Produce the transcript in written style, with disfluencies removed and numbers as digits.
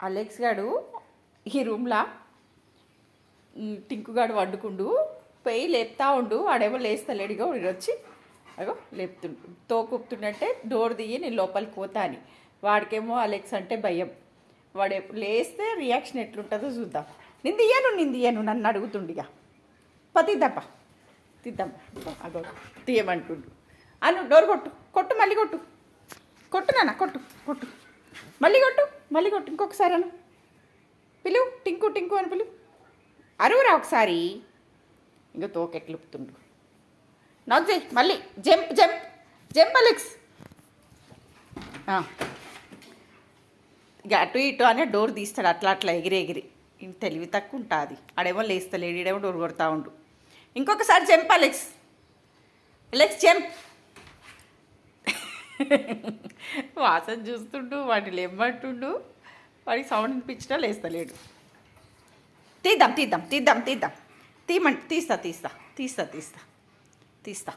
Alex గాడు ఈ రూమ్లో టింకుగాడు వండుకుండు పోయి లేపుతా ఉండు. వాడేమో లేస్తలేడుగా వచ్చి అగో లేపుతుండు. తోకుపుతుండంటే డోర్ దిగి నేను లోపలికి పోతా అని. వాడికేమో అలెక్స్ అంటే భయం. వాడు లేస్తే రియాక్షన్ ఎట్లుంటుందో చూద్దాం. నేను తీయను నన్ను అడుగుతుండిగా తీద్దాంపా అగో తీయమంటుండు. అను డోర్ కొట్టు మళ్ళీ కొట్టు నాన్న కొట్టు మళ్ళీ కొట్టు ఇంకొకసారి అను. పిలువు టింకు అని పిలువు. అరువురా ఒకసారి. ఇంకా తోకెట్లుపుతుండు. నాకు చెయ్యి మళ్ళీ జంప్ అలెక్స్. ఇక అటు ఇటు అనే డోర్ తీస్తాడు అట్లా ఎగిరి తెలివి తక్కువ ఉంటుంది. ఆడేమో లేస్తలేడు, ఈడేమో డోర్ కొడతా ఉండు. ఇంకొకసారి జంప్ అలెక్స్ జంప్. వాసన చూస్తుండు, వాడిని లేమ్మంటుండు. వాడికి సౌండ్ వినిపించినా లేస్తలేడు. తీద్దాం తీయమంటే తీస్తా